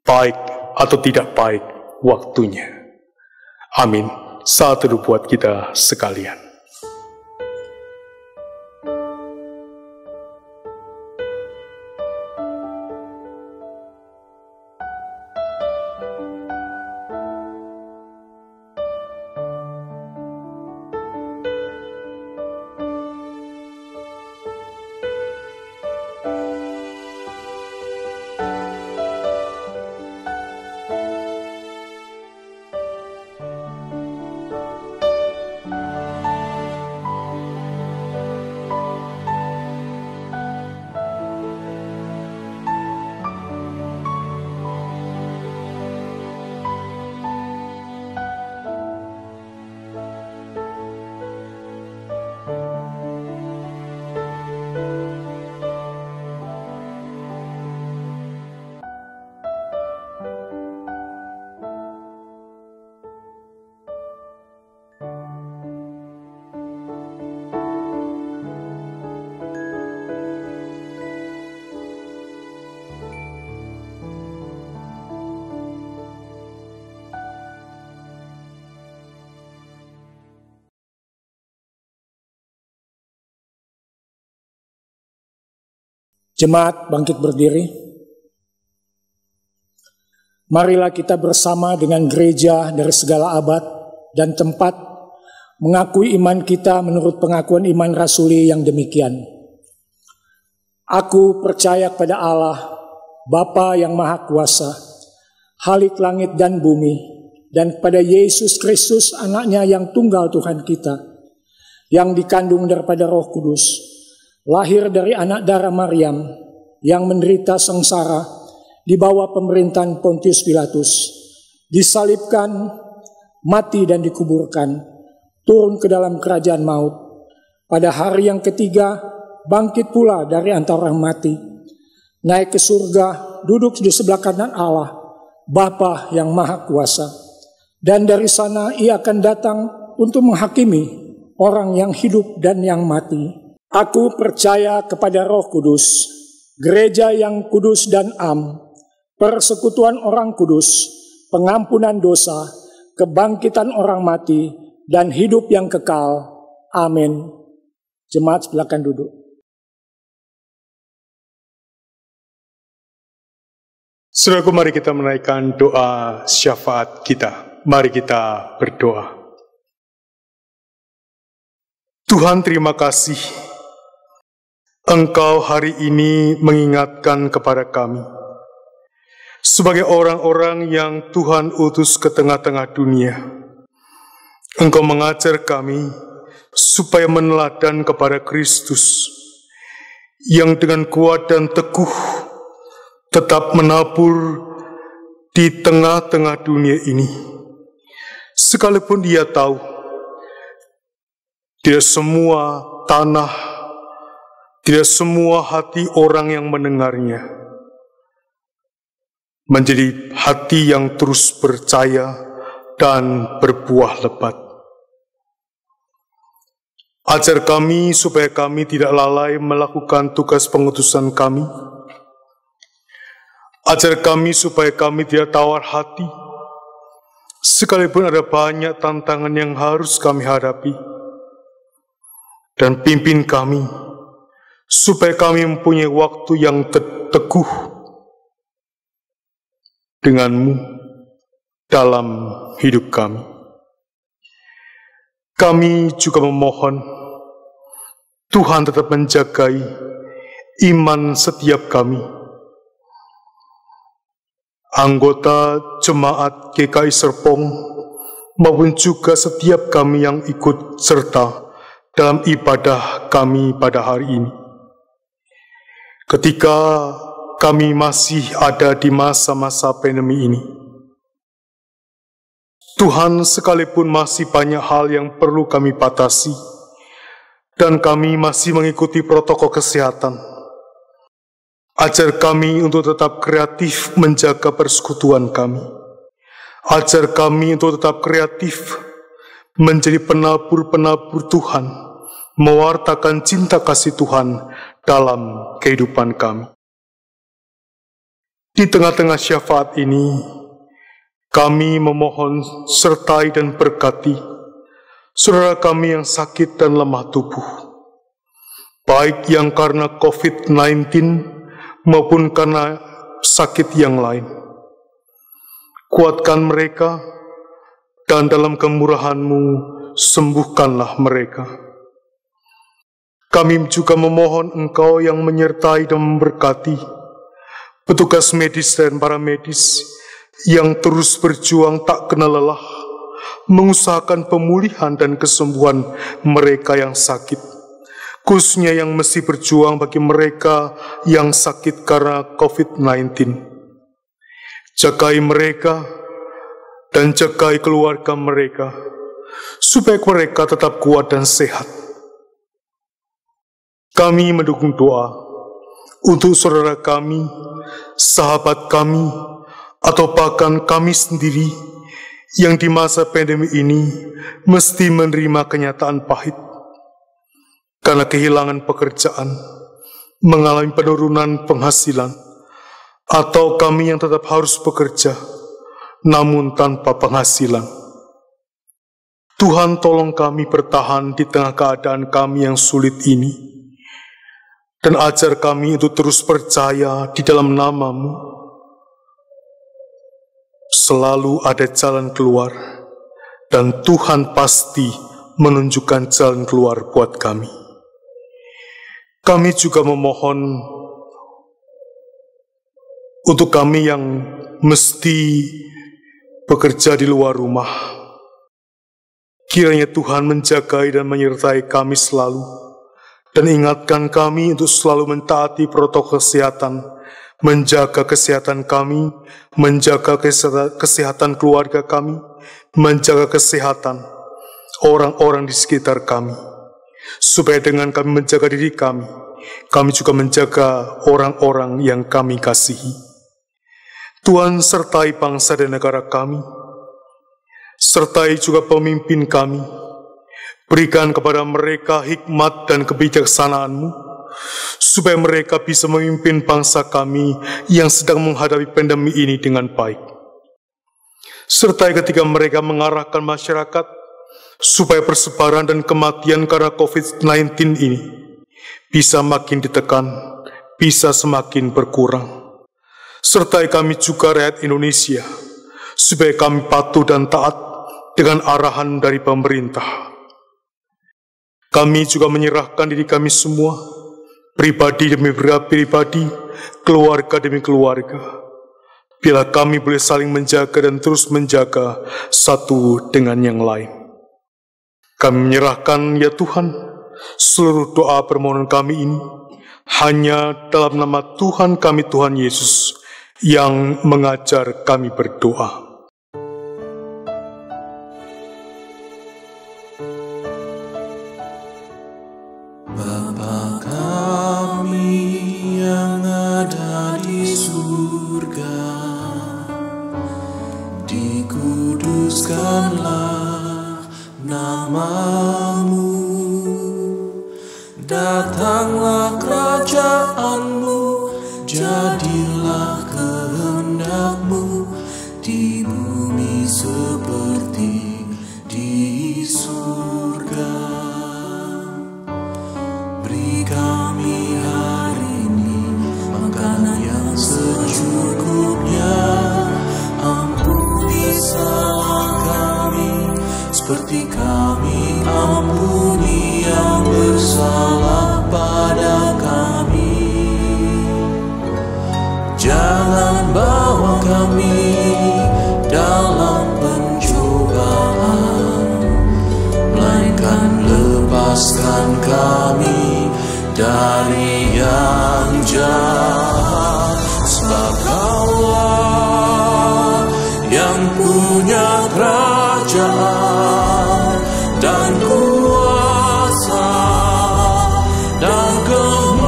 baik atau tidak baik waktunya. Amin. Saat teduh buat kita sekalian. Jemaat bangkit berdiri. Marilah kita bersama dengan gereja dari segala abad dan tempat mengakui iman kita menurut pengakuan iman rasuli yang demikian. Aku percaya kepada Allah, Bapa yang Maha Kuasa, Khalik langit dan bumi, dan kepada Yesus Kristus anaknya yang tunggal Tuhan kita, yang dikandung daripada Roh Kudus, lahir dari anak darah Maryam, yang menderita sengsara di bawah pemerintahan Pontius Pilatus, disalibkan, mati dan dikuburkan, turun ke dalam kerajaan maut. Pada hari yang ketiga, bangkit pula dari antara orang mati, naik ke surga, duduk di sebelah kanan Allah, Bapa yang Maha Kuasa. Dan dari sana ia akan datang untuk menghakimi orang yang hidup dan yang mati. Aku percaya kepada Roh Kudus, gereja yang kudus dan am, persekutuan orang kudus, pengampunan dosa, kebangkitan orang mati, dan hidup yang kekal. Amin. Jemaat silakan duduk. Saudaraku, mari kita menaikkan doa syafaat kita. Mari kita berdoa. Tuhan, terima kasih. Engkau hari ini mengingatkan kepada kami sebagai orang-orang yang Tuhan utus ke tengah-tengah dunia. Engkau mengajar kami supaya meneladan kepada Kristus yang dengan kuat dan teguh tetap menabur di tengah-tengah dunia ini. Sekalipun dia tahu tidak semua tanah, tidak semua hati orang yang mendengarnya menjadi hati yang terus percaya dan berbuah lebat. Ajar kami supaya kami tidak lalai melakukan tugas pengutusan kami. Ajar kami supaya kami tidak tawar hati, sekalipun ada banyak tantangan yang harus kami hadapi. Dan pimpin kami, supaya kami mempunyai waktu yang teguh denganmu dalam hidup kami. Kami juga memohon Tuhan tetap menjagai iman setiap kami, anggota jemaat GKI Serpong, maupun juga setiap kami yang ikut serta dalam ibadah kami pada hari ini. Ketika kami masih ada di masa-masa pandemi ini, Tuhan, sekalipun masih banyak hal yang perlu kami batasi, dan kami masih mengikuti protokol kesehatan, ajar kami untuk tetap kreatif menjaga persekutuan kami. Ajar kami untuk tetap kreatif menjadi penabur-penabur Tuhan, mewartakan cinta kasih Tuhan dalam kehidupan kami. Di tengah-tengah syafaat ini, kami memohon sertai dan berkati saudara kami yang sakit dan lemah tubuh, baik yang karena COVID-19 maupun karena sakit yang lain. Kuatkan mereka, dan dalam kemurahan-Mu sembuhkanlah mereka. Kami juga memohon Engkau yang menyertai dan memberkati petugas medis dan para medis yang terus berjuang tak kenal lelah, mengusahakan pemulihan dan kesembuhan mereka yang sakit, khususnya yang mesti berjuang bagi mereka yang sakit karena COVID-19. Jagai mereka dan jagai keluarga mereka, supaya mereka tetap kuat dan sehat. Kami mendukung doa untuk saudara kami, sahabat kami, atau bahkan kami sendiri yang di masa pandemi ini mesti menerima kenyataan pahit karena kehilangan pekerjaan, mengalami penurunan penghasilan, atau kami yang tetap harus bekerja namun tanpa penghasilan. Tuhan, tolong kami bertahan di tengah keadaan kami yang sulit ini, dan ajar kami untuk terus percaya di dalam nama-Mu. Selalu ada jalan keluar, dan Tuhan pasti menunjukkan jalan keluar buat kami. Kami juga memohon untuk kami yang mesti bekerja di luar rumah. Kiranya Tuhan menjagai dan menyertai kami selalu, dan ingatkan kami untuk selalu mentaati protokol kesehatan, menjaga kesehatan kami, menjaga kesehatan keluarga kami, menjaga kesehatan orang-orang di sekitar kami, supaya dengan kami menjaga diri kami juga menjaga orang-orang yang kami kasihi. Tuhan, sertai bangsa dan negara kami, sertai juga pemimpin kami, berikan kepada mereka hikmat dan kebijaksanaan-Mu, supaya mereka bisa memimpin bangsa kami yang sedang menghadapi pandemi ini dengan baik. Sertai ketika mereka mengarahkan masyarakat, supaya persebaran dan kematian karena COVID-19 ini bisa makin ditekan, bisa semakin berkurang. Sertai kami juga rakyat Indonesia, supaya kami patuh dan taat dengan arahan dari pemerintah. Kami juga menyerahkan diri kami semua, pribadi demi pribadi, keluarga demi keluarga, bila kami boleh saling menjaga dan terus menjaga satu dengan yang lain. Kami menyerahkan, ya Tuhan, seluruh doa permohonan kami ini hanya dalam nama Tuhan kami, Tuhan Yesus, yang mengajar kami berdoa. Bapa kami yang ada di surga, dikuduskanlah nama-Mu, datanglah kerajaan-Mu, jadilah kehendak-Mu dari yang jahat, sebab Kaulah yang punya kerajaan dan kuasa dan kemuliaan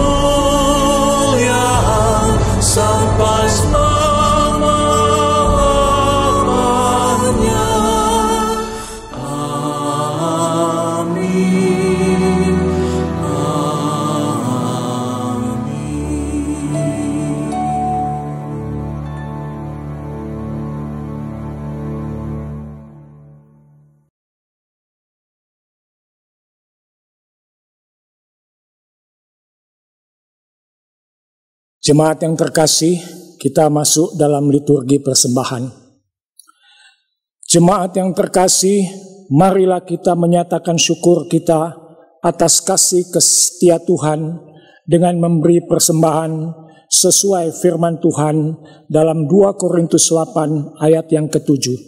sampai selama-lamanya. Amin. Jemaat yang terkasih, kita masuk dalam liturgi persembahan. Jemaat yang terkasih, marilah kita menyatakan syukur kita atas kasih setia Tuhan dengan memberi persembahan sesuai firman Tuhan dalam 2 Korintus 8 ayat yang ke-7.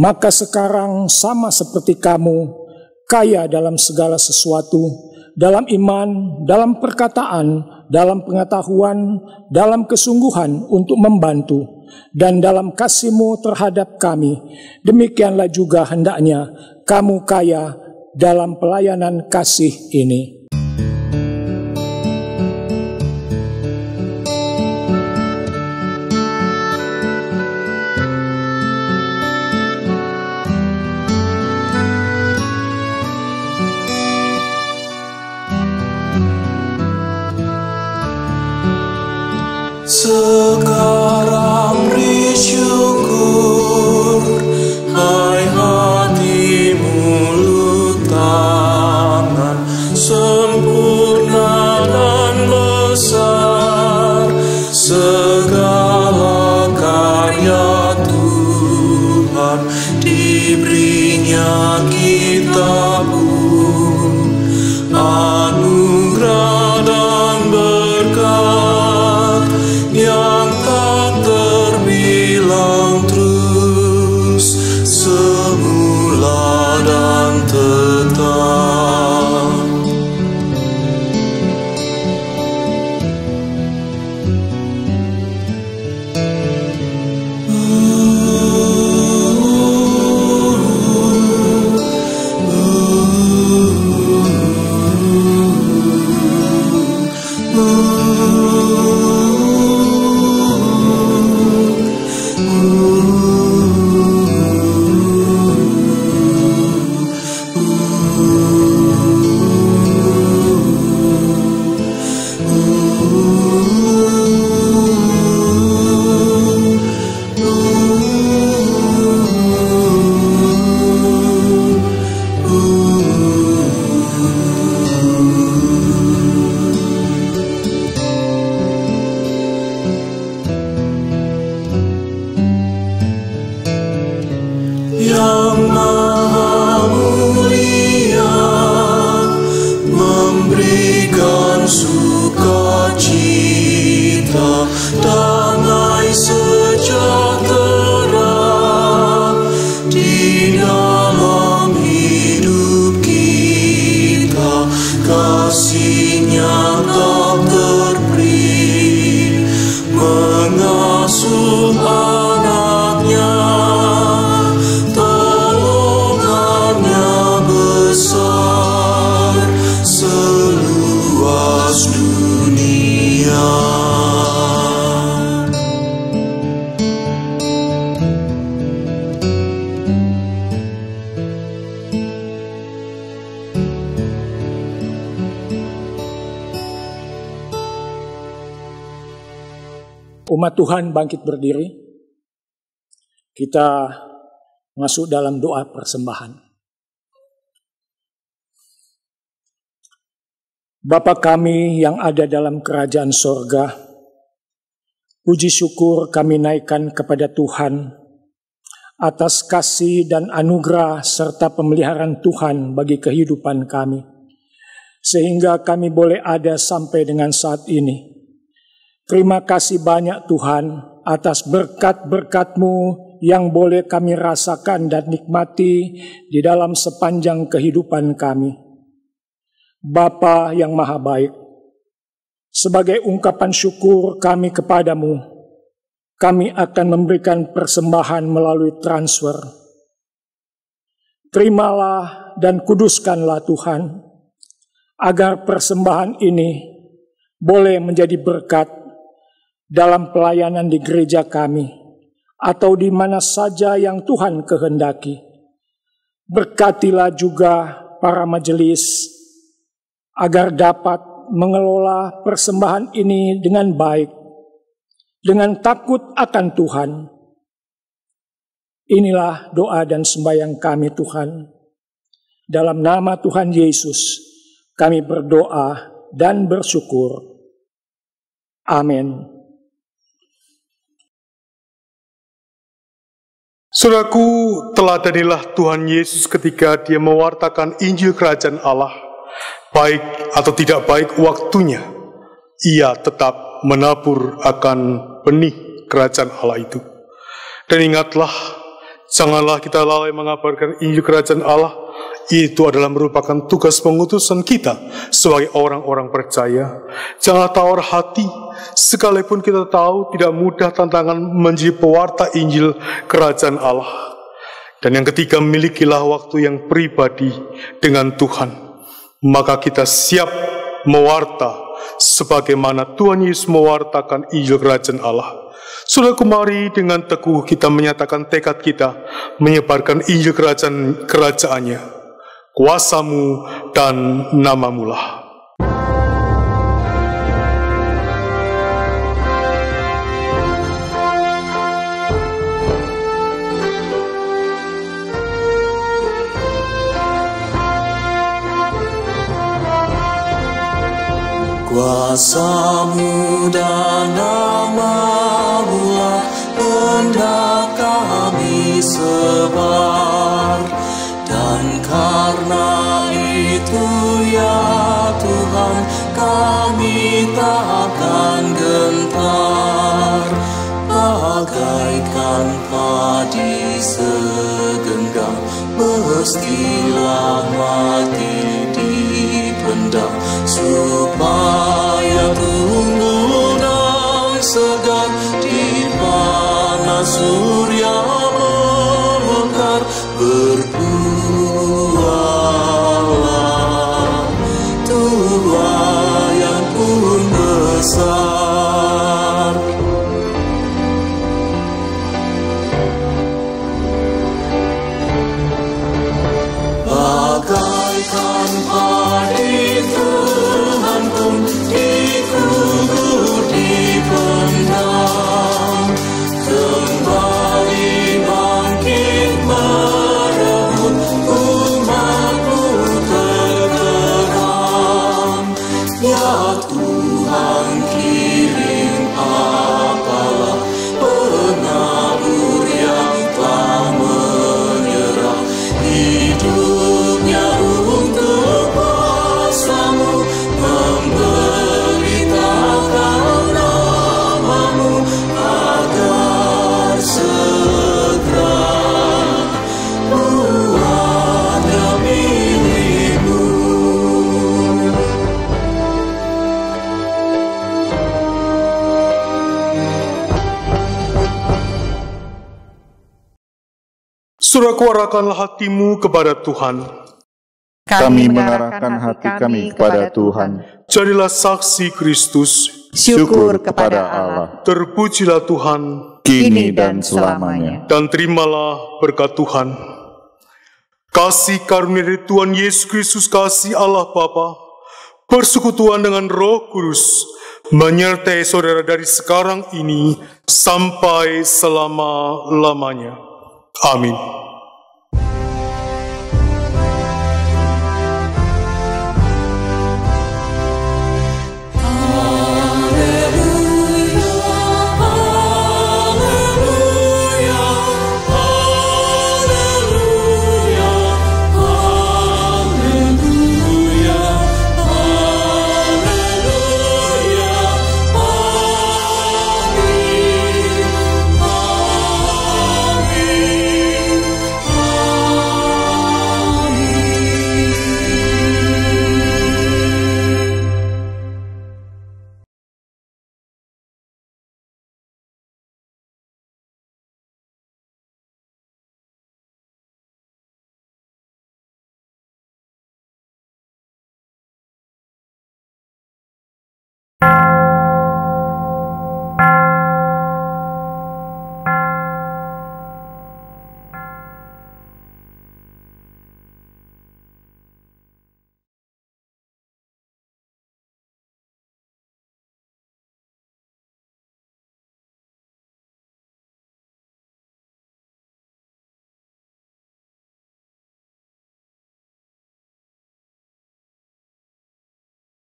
Maka sekarang sama seperti kamu, kaya dalam segala sesuatu, dalam iman, dalam perkataan, dalam pengetahuan, dalam kesungguhan untuk membantu, dan dalam kasih-Mu terhadap kami. Demikianlah juga hendaknya kamu kaya dalam pelayanan kasih ini. Sekarang beri syukur, hai hati, mulut, tangan, sempurna dan besar segala karya Tuhan, diberinya kita pun anugerah dan berkat yang tak terbilang, terus semula dan tetap. Yang Maha Mulia memberikan sukacita, damai sejahtera di dalam hidup kita. Kasih-Nya tak terperi, mengasuh anak-Nya. Besar seluas dunia. Umat Tuhan bangkit berdiri. Kita masuk dalam doa persembahan. Bapa kami yang ada dalam kerajaan sorga, puji syukur kami naikkan kepada Tuhan atas kasih dan anugerah serta pemeliharaan Tuhan bagi kehidupan kami, sehingga kami boleh ada sampai dengan saat ini. Terima kasih banyak Tuhan atas berkat-berkat-Mu yang boleh kami rasakan dan nikmati di dalam sepanjang kehidupan kami. Bapa yang Maha Baik, Sebagai ungkapan syukur kami kepadamu, kami akan memberikan persembahan melalui transfer. Terimalah dan kuduskanlah Tuhan, agar persembahan ini boleh menjadi berkat dalam pelayanan di gereja kami, atau di mana saja yang Tuhan kehendaki. Berkatilah juga para majelis, agar dapat mengelola persembahan ini dengan baik, dengan takut akan Tuhan. Inilah doa dan sembahyang kami Tuhan. Dalam nama Tuhan Yesus, kami berdoa dan bersyukur. Amin. Saudaraku, teladanilah Tuhan Yesus ketika Dia mewartakan Injil Kerajaan Allah. Baik atau tidak baik waktunya, Ia tetap menabur akan benih Kerajaan Allah itu. Dan ingatlah, janganlah kita lalai mengabarkan Injil Kerajaan Allah. Itu adalah merupakan tugas pengutusan kita sebagai orang-orang percaya. Janganlah tawar hati, sekalipun kita tahu tidak mudah tantangan menjadi pewarta Injil Kerajaan Allah. Dan yang ketiga, milikilah waktu yang pribadi dengan Tuhan. Maka kita siap mewarta sebagaimana Tuhan Yesus mewartakan Injil Kerajaan Allah. Saudaraku, mari dengan teguh kita menyatakan tekad kita menyebarkan Injil Kerajaannya, kuasa-Mu dan nama-Mu lah. Kuasa-Mu dan nama-Mu lah hendak kami sebar, dan karena itu ya Tuhan, kami tak akan gentar. Bagaikan padi segenggam, mestilah mati dipendam, supaya tumbuh dan segar di panas surya mekar. Berbuahlah tuai yang pun besar. Bagaikan padi Tuhan pun dikubur dipendam, kembali bangkit merebut umat-Mu tergeram. Ya Tuhan, kirim apalah penabur yang telah menyerah hidupnya untuk kuasa-Mu, memberitakan nama-Mu agar segera buahnya milik-Mu. Saudaraku, arahkanlah hatimu kepada Tuhan. Kami mengarahkan hati kami kepada Tuhan. Jadilah saksi Kristus. Syukur kepada Allah, Terpujilah Tuhan, kini dan selamanya. dan terimalah berkat Tuhan. Kasih karunia dari Tuhan Yesus Kristus, kasih Allah Bapa, persekutuan dengan Roh Kudus, menyertai saudara dari sekarang ini sampai selama-lamanya. Amin.